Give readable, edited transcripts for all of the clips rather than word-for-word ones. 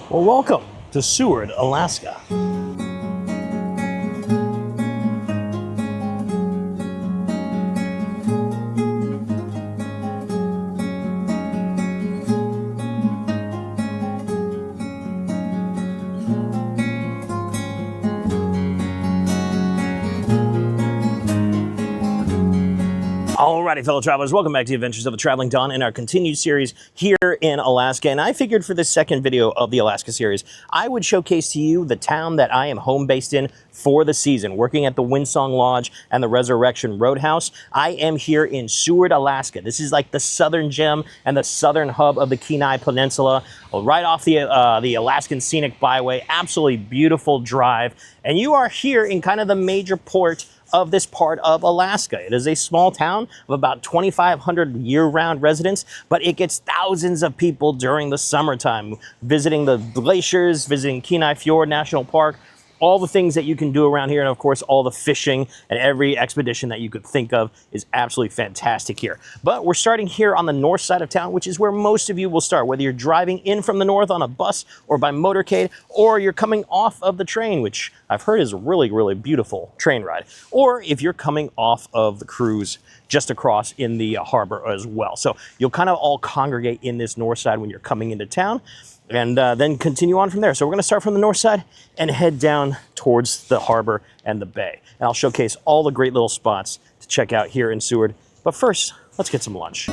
Well, welcome to Seward, Alaska. Alrighty, fellow travelers, welcome back to the Adventures of a Traveling Don in our continued series here in Alaska. And I figured for this second video of the Alaska series, I would showcase to you the town that I am home based in for the season, working at the Windsong Lodge and the Resurrection Roadhouse. I am here in Seward, Alaska. This is like the southern gem and the southern hub of the Kenai Peninsula, right off the Alaskan Scenic Byway. Absolutely beautiful drive. And you are here in kind of the major port of this part of Alaska. It is a small town of about 2,500 year-round residents, but it gets thousands of people during the summertime visiting the glaciers, visiting Kenai Fjords National Park, all the things that you can do around here, and of course all the fishing and every expedition that you could think of is absolutely fantastic here. But we're starting here on the north side of town, which is where most of you will start, whether you're driving in from the north on a bus or by motorcade, or you're coming off of the train, which I've heard is a really, really beautiful train ride, or if you're coming off of the cruise just across in the harbor as well. So you'll kind of all congregate in this north side when you're coming into town, and then continue on from there. So we're going to start from the north side and head down towards the harbor and the bay. And I'll showcase all the great little spots to check out here in Seward. But first, let's get some lunch.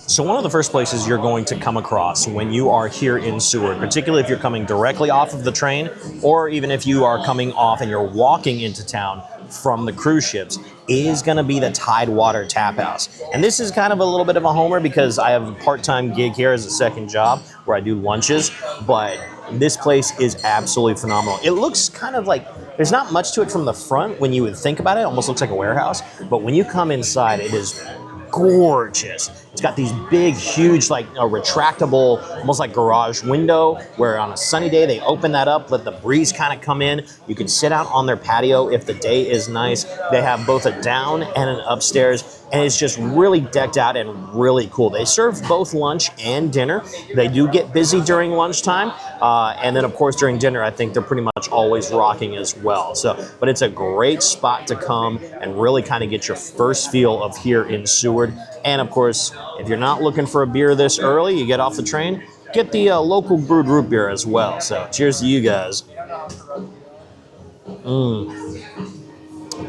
So one of the first places you're going to come across when you are here in Seward, particularly if you're coming directly off of the train, or even if you are coming off and you're walking into town from the cruise ships, is going to be the Tidewater Tap House. And this is kind of a little bit of a homer because I have a part-time gig here as a second job where I do lunches, but this place is absolutely phenomenal. It looks kind of like, there's not much to it from the front when you would think about it. It almost looks like a warehouse, but when you come inside, it is gorgeous. It's got these big, huge, like a retractable, almost like garage window, where on a sunny day, they open that up, let the breeze kind of come in. You can sit out on their patio if the day is nice. They have both a down and an upstairs, and it's just really decked out and really cool. They serve both lunch and dinner. They do get busy during lunchtime. And then of course during dinner, I think they're pretty much always rocking as well. So, but it's a great spot to come and really kind of get your first feel of here in Seward. And of course, if you're not looking for a beer this early, you get off the train, get the local brewed root beer as well. So cheers to you guys.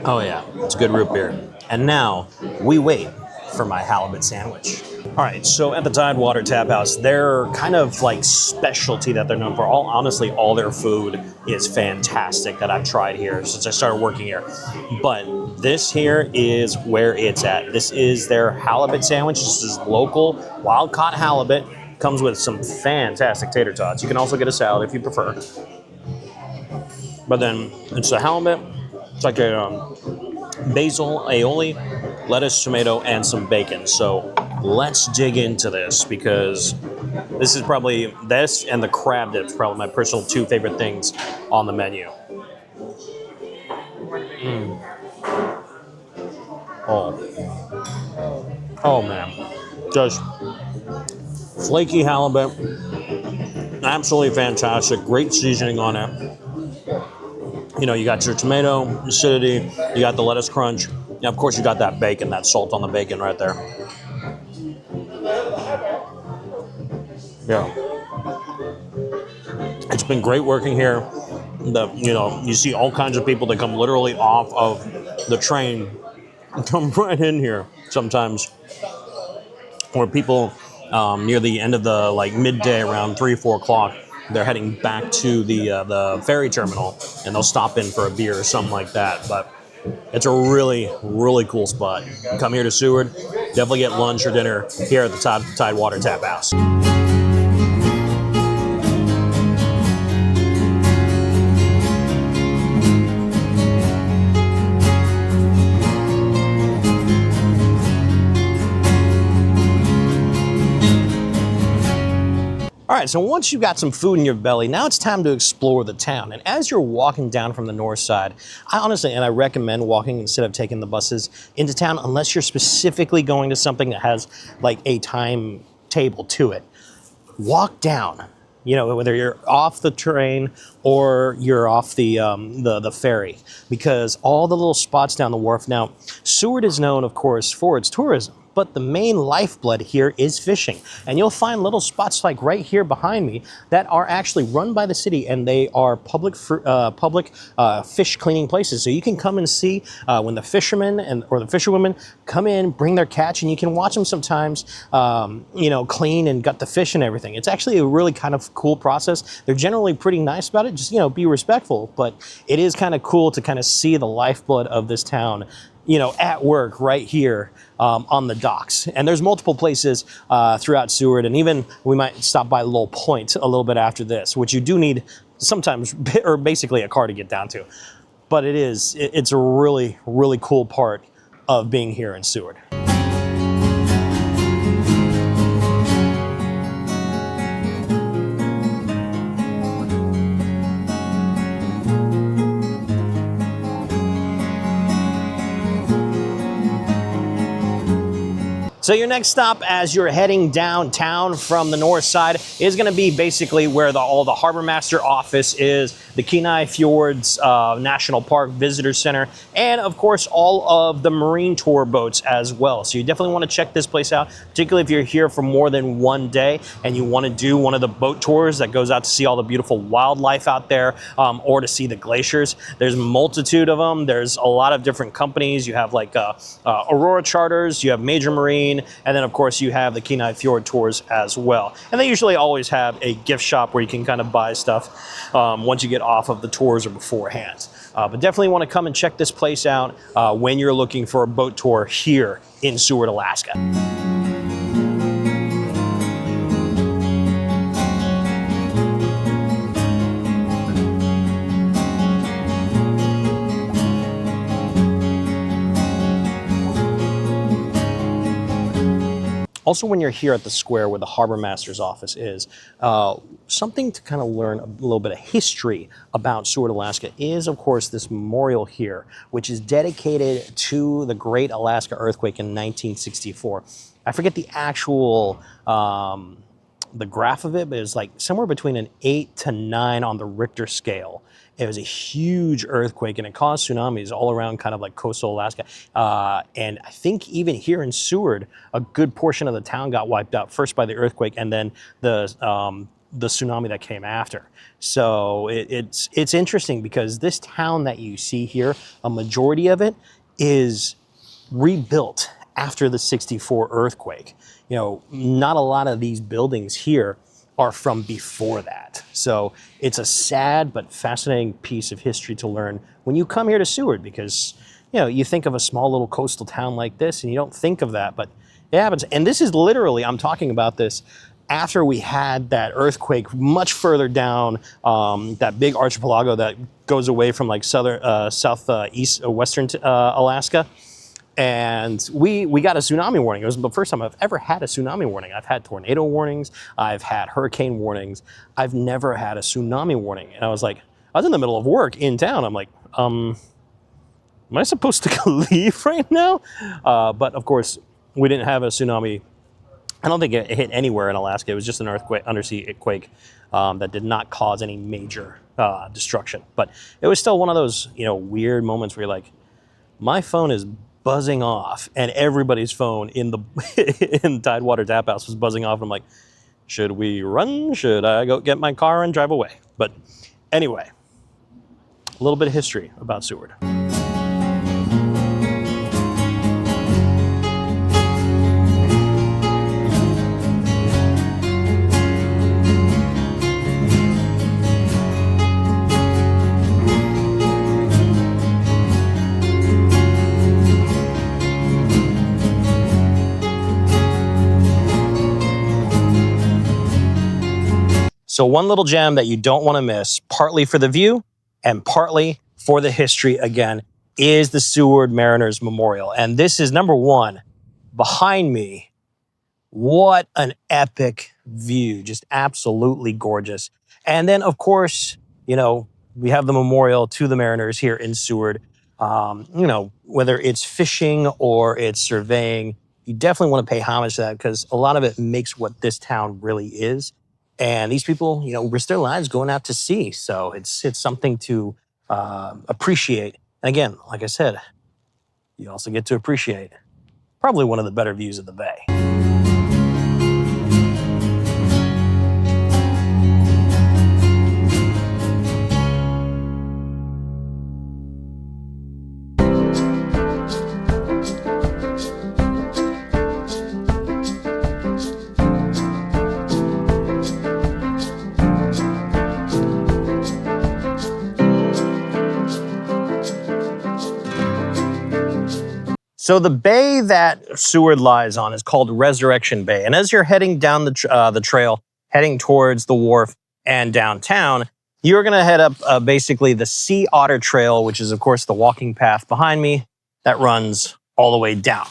Oh yeah, it's good root beer. And now we wait for my halibut sandwich. All right, so at the Tidewater Tap House, their kind of like specialty that they're known for, honestly, all their food is fantastic that I've tried here since I started working here. But this here is where it's at. This is their halibut sandwich. This is local wild-caught halibut. Comes with some fantastic tater tots. You can also get a salad if you prefer. But then it's a halibut. It's like a basil, aioli, lettuce, tomato, and some bacon. So let's dig into this, because this is probably, this and the crab dip is probably my personal two favorite things on the menu. Oh man, just flaky halibut, absolutely fantastic, great seasoning on it. You know, you got your tomato acidity, you got the lettuce crunch, and of course you got that bacon, that salt on the bacon right there. Yeah. It's been great working here. You see all kinds of people that come literally off of the train and come right in here sometimes. Or people near the end of the midday, around 3-4 o'clock, they're heading back to the ferry terminal, and they'll stop in for a beer or something like that. But it's a really, really cool spot. You come here to Seward, definitely get lunch or dinner here at the Tidewater Tap House. All right, so once you've got some food in your belly, now it's time to explore the town. And as you're walking down from the north side, I recommend walking instead of taking the buses into town, unless you're specifically going to something that has like a timetable to it. Walk down. You know, whether you're off the train or you're off the ferry, because all the little spots down the wharf. Now, Seward is known, of course, for its tourism, but the main lifeblood here is fishing. And you'll find little spots like right here behind me that are actually run by the city, and they are public fish cleaning places. So you can come and see when the fishermen or the fisherwomen come in, bring their catch, and you can watch them sometimes, clean and gut the fish and everything. It's actually a really kind of cool process. They're generally pretty nice about it. Just, be respectful, but it is kind of cool to kind of see the lifeblood of this town, at work right here on the docks. And there's multiple places throughout Seward, and even we might stop by Lowell Point a little bit after this, which you do need sometimes, or basically a car to get down to. But it's a really, really cool part of being here in Seward. So your next stop as you're heading downtown from the north side is going to be basically where all the Harbor Master office is, the Kenai Fjords National Park Visitor Center, and of course all of the marine tour boats as well. So you definitely want to check this place out, particularly if you're here for more than one day and you want to do one of the boat tours that goes out to see all the beautiful wildlife out there, or to see the glaciers. There's a multitude of them. There's a lot of different companies. You have like Aurora Charters, you have Major Marine, and then of course you have the Kenai Fjord Tours as well. And they usually always have a gift shop where you can kind of buy stuff once you get off of the tours or beforehand. But definitely want to come and check this place out when you're looking for a boat tour here in Seward, Alaska. Also, when you're here at the square where the Harbor Master's office is, something to kind of learn a little bit of history about Seward, Alaska is, of course, this memorial here, which is dedicated to the Great Alaska Earthquake in 1964. I forget the actual the graph of it, but it was like somewhere between an 8 to 9 on the Richter scale. It was a huge earthquake, and it caused tsunamis all around kind of like coastal Alaska. And I think even here in Seward, a good portion of the town got wiped out, first by the earthquake and then the tsunami that came after. So it's interesting because this town that you see here, a majority of it is rebuilt after the '64 earthquake. Not a lot of these buildings here are from before that. So it's a sad but fascinating piece of history to learn when you come here to Seward, because you think of a small little coastal town like this and you don't think of that, but it happens. And this is literally, I'm talking about this after we had that earthquake much further down, that big archipelago that goes away from like western Alaska. And we got a tsunami warning. It was the first time I've ever had a tsunami warning. I've had tornado warnings. I've had hurricane warnings. I've never had a tsunami warning. And I was in the middle of work in town. I'm like, am I supposed to leave right now? But of course, we didn't have a tsunami. I don't think it hit anywhere in Alaska. It was just an earthquake, undersea quake, that did not cause any major destruction. But it was still one of those, weird moments where you're like, my phone is buzzing off, and everybody's phone in Tidewater Tap House was buzzing off. And I'm like, should we run? Should I go get my car and drive away? But anyway, a little bit of history about Seward. So one little gem that you don't want to miss, partly for the view and partly for the history again, is the Seward Mariners Memorial. And this is number one behind me, What an epic view. Just absolutely gorgeous. And then, of course, you know, we have the memorial to the mariners here in Seward. You know, whether it's fishing or it's surveying, you definitely want to pay homage to that because a lot of it makes what this town really is. And these people, you know, risk their lives going out to sea. So it's something to appreciate. And again, like I said, you also get to appreciate probably one of the better views of the bay. So the bay that Seward lies on is called Resurrection Bay. And as you're heading down the trail, heading towards the wharf and downtown, you're going to head up basically the Otter Trail, which is, of course, the walking path behind me that runs all the way down.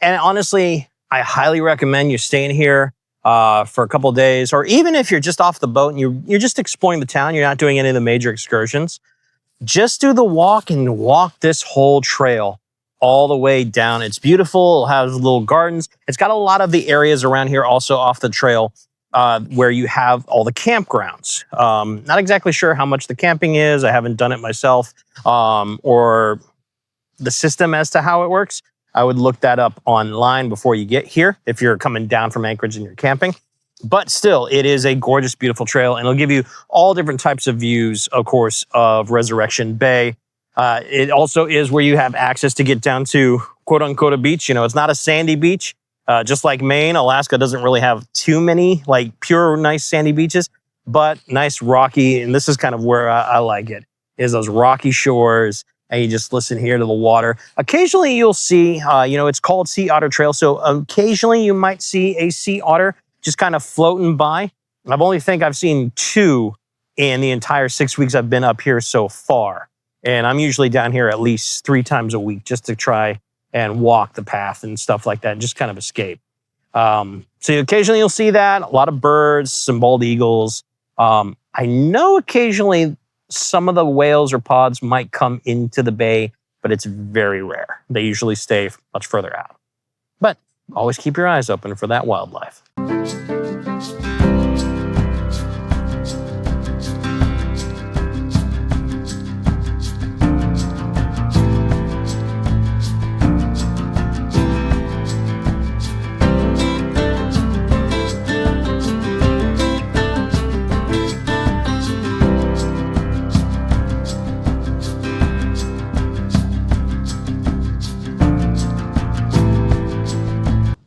And honestly, I highly recommend you staying here for a couple of days, or even if you're just off the boat and you're just exploring the town, you're not doing any of the major excursions, just do the walk and walk this whole trail all the way down. It's beautiful. It has little gardens. It's got a lot of the areas around here also off the trail where you have all the campgrounds. Not exactly sure how much the camping is. I haven't done it myself or the system as to how it works. I would look that up online before you get here if you're coming down from Anchorage and you're camping. But still, it is a gorgeous, beautiful trail, and it'll give you all different types of views, of course, of Resurrection Bay. It also is where you have access to get down to quote unquote a beach. You know, it's not a sandy beach. Just like Maine, Alaska doesn't really have too many like pure nice sandy beaches, but nice rocky. And this is kind of where I like it, is those rocky shores. And you just listen here to the water. Occasionally you'll see, you know, it's called Sea Otter Trail. So occasionally you might see a sea otter just kind of floating by. I've seen 2 in the entire 6 weeks I've been up here so far. And I'm usually down here at least 3 times a week just to try and walk the path and stuff like that, and just kind of escape. So occasionally you'll see that, a lot of birds, some bald eagles. I know occasionally some of the whales or pods might come into the bay, but it's very rare. They usually stay much further out. But always keep your eyes open for that wildlife.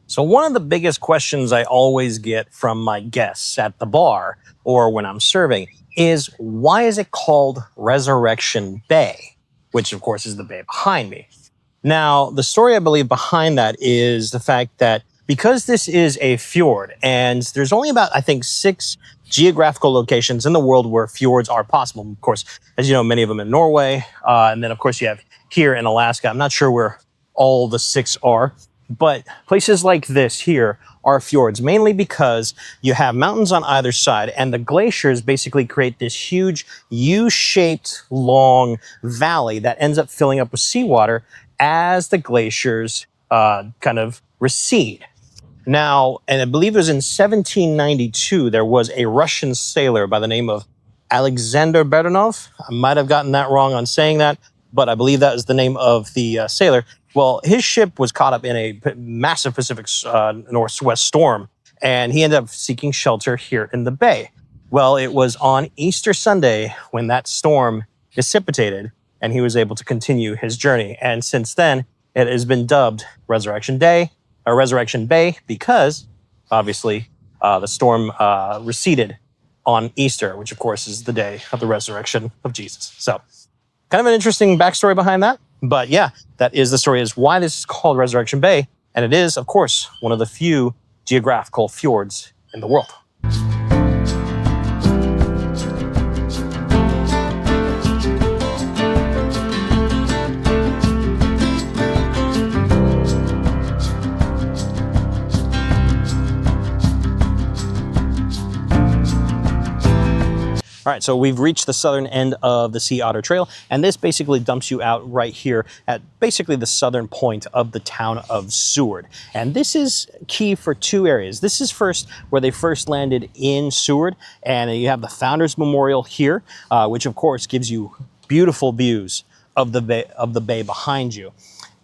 So one of the biggest questions I always get from my guests at the bar or when I'm serving is, why is it called Resurrection Bay? Which of course is the bay behind me. Now, the story I believe behind that is the fact that because this is a fjord and there's only about, I think, 6 geographical locations in the world where fjords are possible. Of course, as you know, many of them in Norway. And then of course you have here in Alaska. I'm not sure where all the 6 are. But places like this here are fjords, mainly because you have mountains on either side, and the glaciers basically create this huge U-shaped long valley that ends up filling up with seawater as the glaciers kind of recede. Now, and I believe it was in 1792, there was a Russian sailor by the name of Alexander Baranov. I might have gotten that wrong on saying that, but I believe that is the name of the sailor. Well, his ship was caught up in a massive Pacific Northwest storm, and he ended up seeking shelter here in the bay. Well, it was on Easter Sunday when that storm dissipated, and he was able to continue his journey. And since then, it has been dubbed Resurrection Day, or Resurrection Bay, because obviously the storm receded on Easter, which of course is the day of the resurrection of Jesus. So kind of an interesting backstory behind that. But yeah, that is the story, is why this is called Resurrection Bay. And it is, of course, one of the few geographical fjords in the world. All right, so we've reached the southern end of the Sea Otter Trail, and this basically dumps you out right here at basically the southern point of the town of Seward. And this is key for two areas. This is first where they first landed in Seward, and you have the Founders Memorial here, which of course gives you beautiful views of the bay behind you.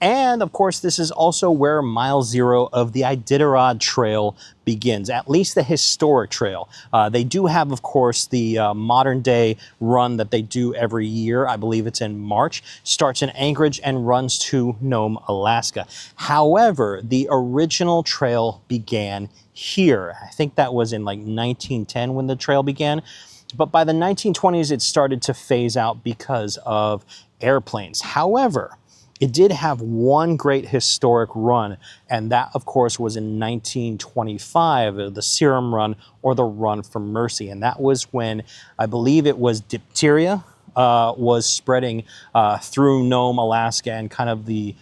And of course, this is also where mile 0 of the Iditarod Trail begins, at least the historic trail. They do have, of course, the modern day run that they do every year. I believe it's in March, starts in Anchorage and runs to Nome, Alaska. However, the original trail began here. I think that was in like 1910 when the trail began. But by the 1920s, it started to phase out because of airplanes. However, it did have one great historic run, and that, of course, was in 1925, the Serum Run, or the Run for Mercy. And that was when, I believe it was diphtheria was spreading through Nome, Alaska, and kind of the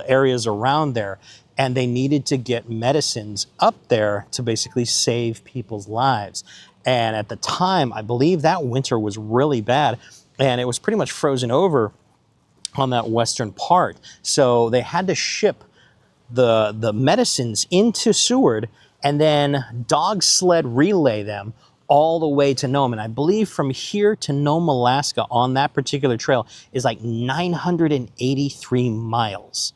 areas around there. And they needed to get medicines up there to basically save people's lives. And at the time, I believe that winter was really bad, and it was pretty much frozen over on that western part. So they had to ship the medicines into Seward and then dog sled relay them all the way to Nome. And I believe from here to Nome, Alaska on that particular trail is like 983 miles.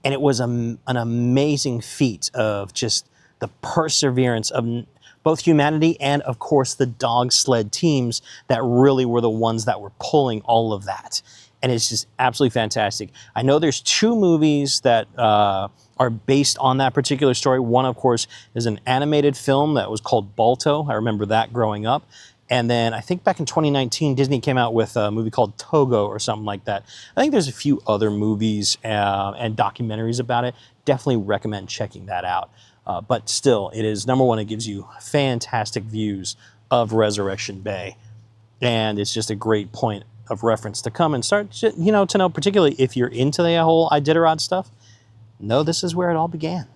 And it was an amazing feat of just the perseverance of both humanity and, of course, the dog sled teams that really were the ones that were pulling all of that. And it's just absolutely fantastic. I know there's 2 movies that are based on that particular story. One, of course, is an animated film that was called Balto. I remember that growing up. And then I think back in 2019, Disney came out with a movie called Togo or something like that. I think there's a few other movies and documentaries about it. Definitely recommend checking that out. But still, it is, number one, it gives you fantastic views of Resurrection Bay. And it's just a great point of reference to come and start, to know, particularly if you're into the whole Iditarod stuff, know this is where it all began.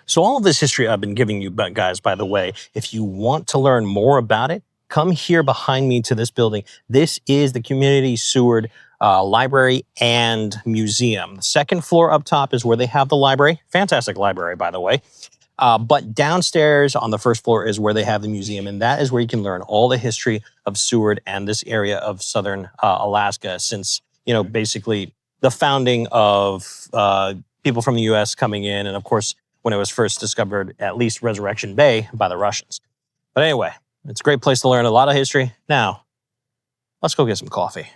So all of this history I've been giving you, guys, by the way, if you want to learn more about it, come here behind me to this building. This is the Community Seward Library and Museum. The second floor up top is where they have the library. Fantastic library, by the way. But downstairs on the first floor is where they have the museum, and that is where you can learn all the history of Seward and this area of southern Alaska since, basically the founding of people from the U.S. coming in, and of course, when it was first discovered, at least Resurrection Bay, by the Russians. But anyway, it's a great place to learn a lot of history. Now, let's go get some coffee.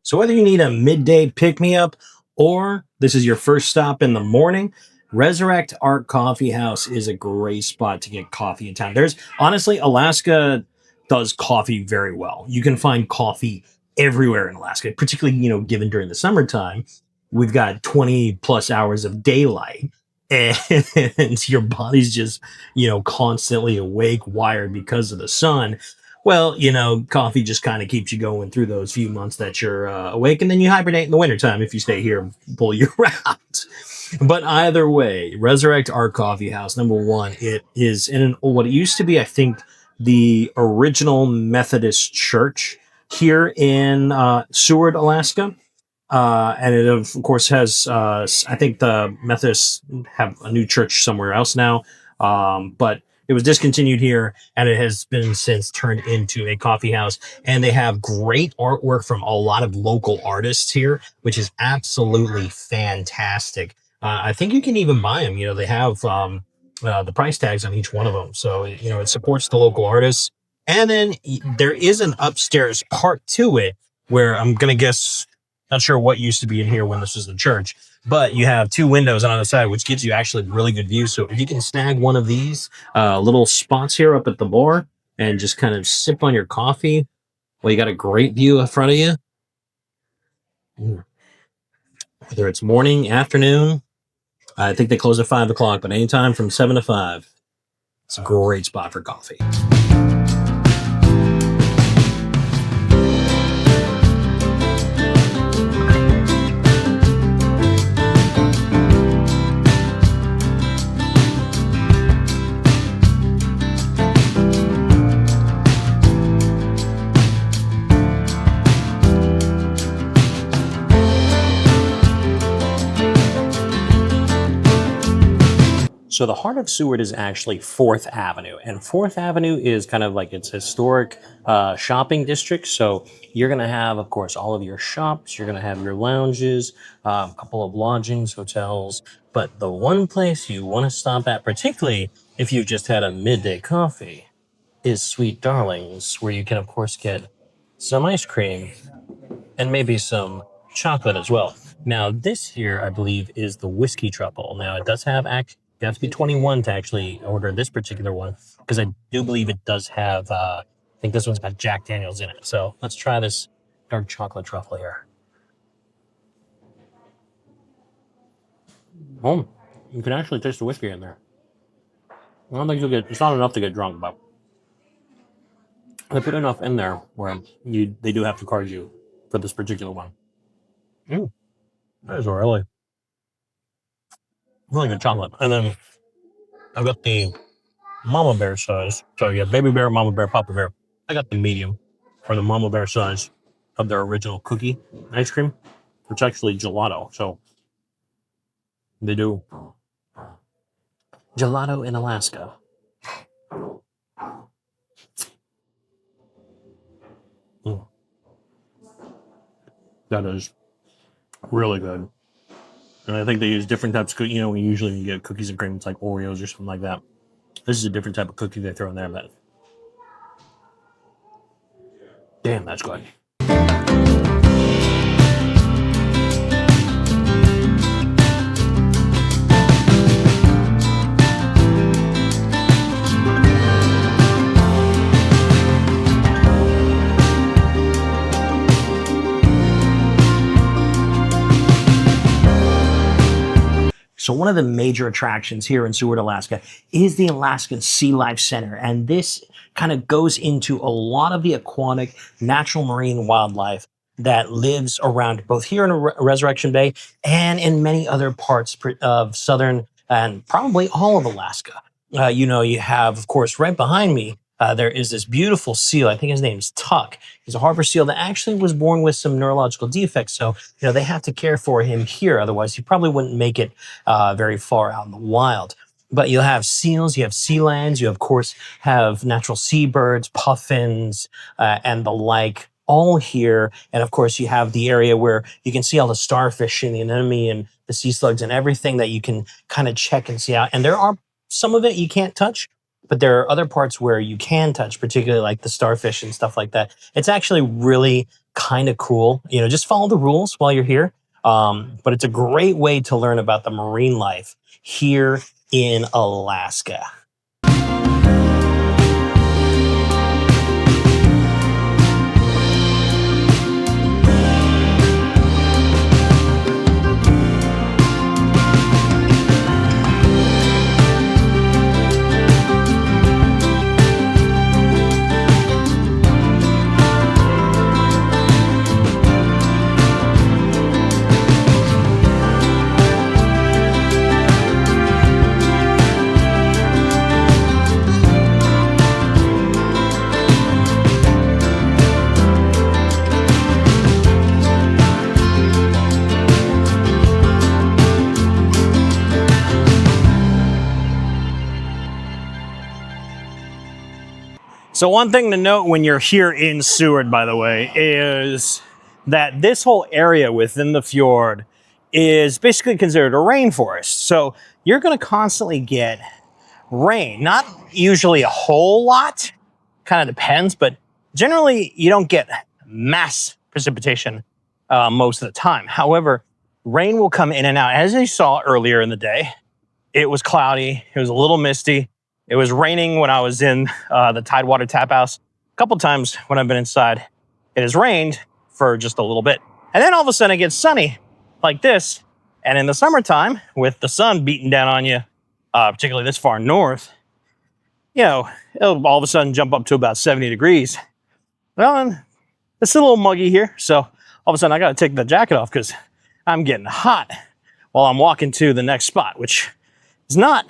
So whether you need a midday pick-me-up or this is your first stop in the morning, Resurrect Art Coffee House is a great spot to get coffee in town. Honestly, Alaska does coffee very well. You can find coffee everywhere in Alaska, particularly, given during the summertime. We've got 20 plus hours of daylight and your body's just, constantly awake, wired because of the sun. Well, coffee just kind of keeps you going through those few months that you're awake, and then you hibernate in the wintertime if you stay here and pull you around. But either way, Resurrect Art Coffee House, number one, it is in what it used to be, I think, the original Methodist church here in Seward, Alaska. And it, of course, has, I think the Methodists have a new church somewhere else now. But it was discontinued here, and it has been since turned into a coffee house. And they have great artwork from a lot of local artists here, which is absolutely fantastic. I think you can even buy them. They have the price tags on each one of them. So, it supports the local artists. And then there is an upstairs part to it where I'm going to guess Not sure what used to be in here when this was the church, but you have two windows on the side, which gives you actually really good view. So if you can snag one of these little spots here up at the bar and just kind of sip on your coffee, well, you got a great view in front of you. Whether it's morning, afternoon, I think they close at 5 o'clock, but anytime from 7 to 5, it's a great spot for coffee. So the heart of Seward is actually 4th Avenue, and 4th Avenue is kind of like its historic shopping district. So you're going to have, of course, all of your shops. You're going to have your lounges, a couple of lodgings, hotels. But the one place you want to stop at, particularly if you've just had a midday coffee, is Sweet Darlings, where you can, of course, get some ice cream and maybe some chocolate as well. Now, this here, I believe, is the whiskey truffle. Now, it does have you have to be 21 to actually order this particular one, because I do believe it does have, I think this one's got Jack Daniels in it. So let's try this dark chocolate truffle here. Oh, you can actually taste the whiskey in there. I don't think it's not enough to get drunk, but they put enough in there where they do have to charge you for this particular one. That is really good chocolate. And then I've got the mama bear size. So yeah, baby bear, mama bear, papa bear. I got the medium, or the mama bear size of their original cookie ice cream. It's actually gelato. So they do gelato in Alaska. That is really good. And I think they use different types of cookies. You know, usually you get cookies and cream, it's like Oreos or something like that. This is a different type of cookie they throw in there. But damn, that's good. So one of the major attractions here in Seward, Alaska is the Alaskan Sea Life Center. And this kind of goes into a lot of the aquatic natural marine wildlife that lives around both here in Resurrection Bay and in many other parts of southern and probably all of Alaska. You have, of course, right behind me, there is this beautiful seal. I think his name's Tuck. He's a harbor seal that actually was born with some neurological defects. So, they have to care for him here. Otherwise, he probably wouldn't make it very far out in the wild. But you'll have seals, you have sea lions, you, of course, have natural seabirds, puffins, and the like, all here. And, of course, you have the area where you can see all the starfish and the anemone and the sea slugs and everything that you can kind of check and see out. And there are some of it you can't touch, but there are other parts where you can touch, particularly like the starfish and stuff like that. It's actually really kind of cool. Just follow the rules while you're here. But it's a great way to learn about the marine life here in Alaska. So one thing to note when you're here in Seward, by the way, is that this whole area within the fjord is basically considered a rainforest. So you're going to constantly get rain, not usually a whole lot, kind of depends, but generally you don't get mass precipitation most of the time. However, rain will come in and out. As you saw earlier in the day, it was cloudy. It was a little misty. It was raining when I was in the Tidewater Tap House. A couple times when I've been inside, it has rained for just a little bit. And then all of a sudden it gets sunny like this. And in the summertime, with the sun beating down on you, particularly this far north, you know, it'll all of a sudden jump up to about 70 degrees. Well, and it's a little muggy here. So all of a sudden I got to take the jacket off because I'm getting hot while I'm walking to the next spot, which is not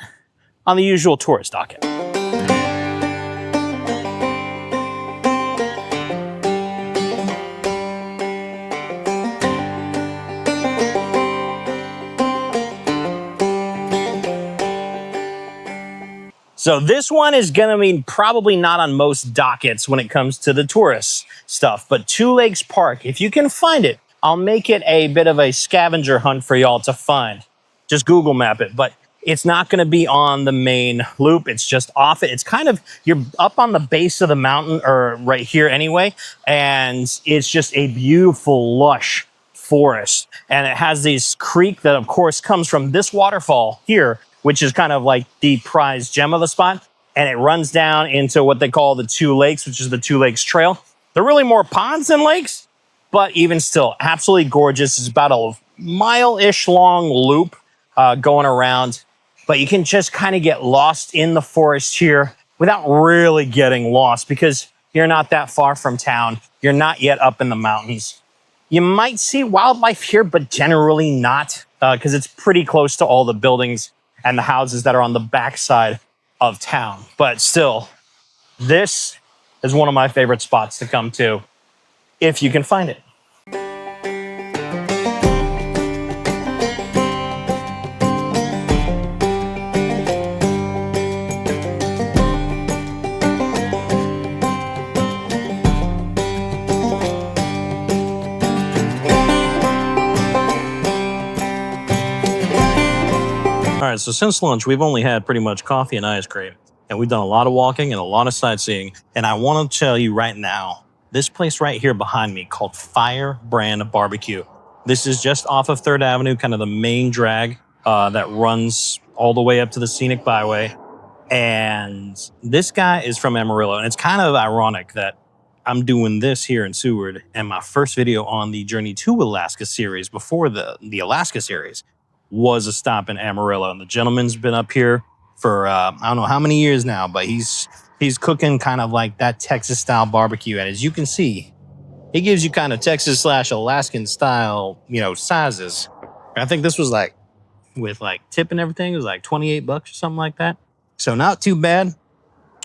on the usual tourist docket. So this one is gonna be probably not on most dockets when it comes to the tourist stuff, but Two Lakes Park, if you can find it, I'll make it a bit of a scavenger hunt for y'all to find. Just Google map it, but it's not gonna be on the main loop. It's just off it. It's kind of, you're up on the base of the mountain or right here anyway, and it's just a beautiful, lush forest. And it has this creek that of course comes from this waterfall here, which is kind of like the prized gem of the spot. And it runs down into what they call the Two Lakes, which is the Two Lakes Trail. They're really more ponds than lakes, but even still, absolutely gorgeous. It's about a mile-ish long loop going around, but you can just kind of get lost in the forest here without really getting lost because you're not that far from town. You're not yet up in the mountains. You might see wildlife here, but generally not because it's pretty close to all the buildings and the houses that are on the backside of town. But still, this is one of my favorite spots to come to if you can find it. All right, so since lunch, we've only had pretty much coffee and ice cream, and we've done a lot of walking and a lot of sightseeing. And I want to tell you right now, this place right here behind me called Firebrand BBQ. This is just off of 3rd Avenue, kind of the main drag that runs all the way up to the scenic byway. And this guy is from Amarillo, and it's kind of ironic that I'm doing this here in Seward, and my first video on the Journey to Alaska series before the Alaska series was a stop in Amarillo. And the gentleman's been up here for I don't know how many years now, but he's cooking kind of like that Texas style barbecue. And as you can see, he gives you kind of Texas / Alaskan style, you know, sizes. And I think this was like, with like tip and everything, it was like 28 bucks or something like that. So not too bad,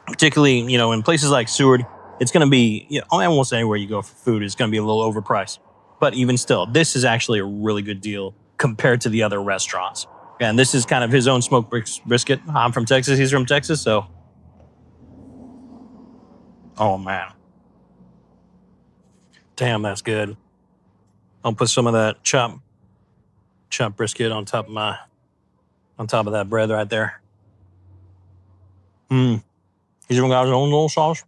particularly, you know, in places like Seward, it's going to be, you know, almost anywhere you go for food is going to be a little overpriced. But even still, this is actually a really good deal compared to the other restaurants. And this is kind of his own smoked brisket. I'm from Texas, he's from Texas, so. Oh man. Damn, that's good. I'll put some of that chopped brisket on top of that bread right there. He's even got his own little sauce.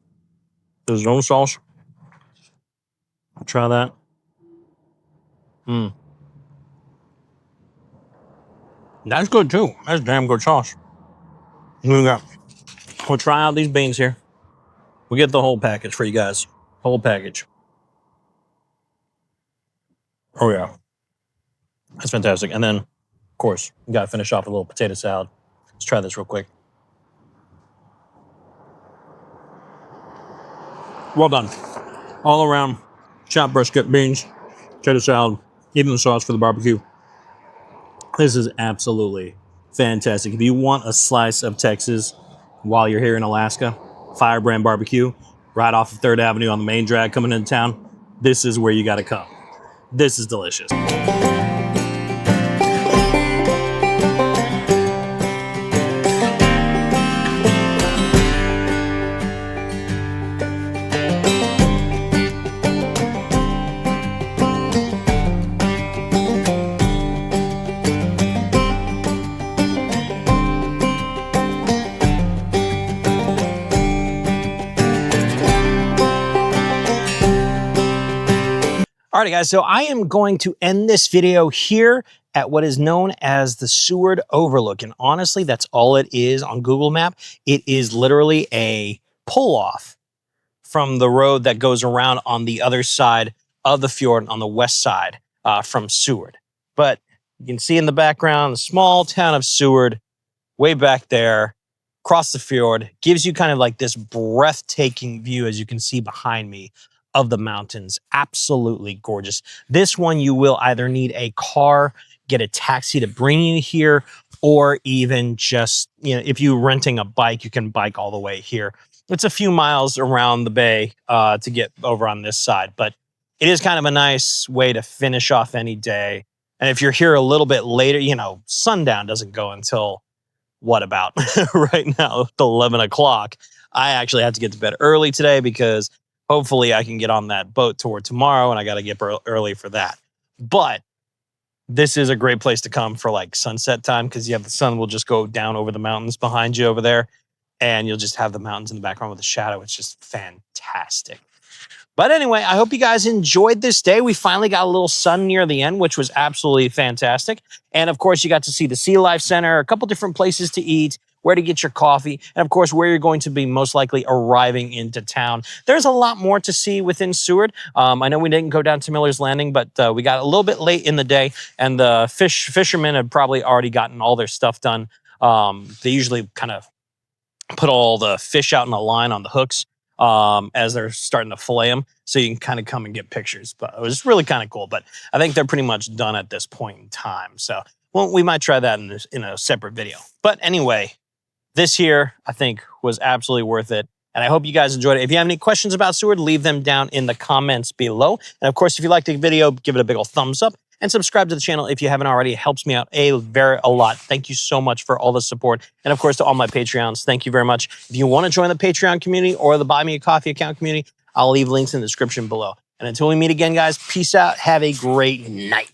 There's his own sauce. I'll try that. That's good too. That's damn good sauce. We'll try out these beans here. We'll get the whole package for you guys. Whole package. Oh yeah. That's fantastic. And then, of course, we gotta finish off with a little potato salad. Let's try this real quick. Well done. All around, chopped brisket, beans, potato salad, even the sauce for the barbecue. This is absolutely fantastic. If you want a slice of Texas while you're here in Alaska, Firebrand BBQ, right off of 3rd Avenue on the main drag coming into town, this is where you gotta come. This is delicious. All Alrighty guys, so I am going to end this video here at what is known as the Seward Overlook. And honestly, that's all it is on Google Map. It is literally a pull-off from the road that goes around on the other side of the fjord on the west side from Seward. But you can see in the background, the small town of Seward, way back there, across the fjord, gives you kind of like this breathtaking view, as you can see behind me, of the mountains. Absolutely gorgeous. This one, you will either need a car, get a taxi to bring you here, or even just, you know, if you're renting a bike, you can bike all the way here. It's a few miles around the bay to get over on this side, but it is kind of a nice way to finish off any day. And if you're here a little bit later, you know, sundown doesn't go until, what about right now, it's 11 o'clock. I actually have to get to bed early today because hopefully I can get on that boat toward tomorrow, and I got to get early for that. But this is a great place to come for like sunset time, because you have the sun will just go down over the mountains behind you over there, and you'll just have the mountains in the background with the shadow. It's just fantastic. But anyway, I hope you guys enjoyed this day. We finally got a little sun near the end, which was absolutely fantastic. And of course, you got to see the Sea Life Center, a couple different places to eat, where to get your coffee, and of course, where you're going to be most likely arriving into town. There's a lot more to see within Seward. I know we didn't go down to Miller's Landing, but we got a little bit late in the day, and the fishermen had probably already gotten all their stuff done. They usually kind of put all the fish out in a line on the hooks as they're starting to fillet them, so you can kind of come and get pictures. But it was really kind of cool. But I think they're pretty much done at this point in time. So, well, we might try that in a separate video. But anyway, this here, I think, was absolutely worth it. And I hope you guys enjoyed it. If you have any questions about Seward, leave them down in the comments below. And of course, if you liked the video, give it a big old thumbs up. And subscribe to the channel if you haven't already. It helps me out a lot. Thank you so much for all the support. And of course, to all my Patreons, thank you very much. If you want to join the Patreon community or the Buy Me a Coffee account community, I'll leave links in the description below. And until we meet again, guys, peace out. Have a great night.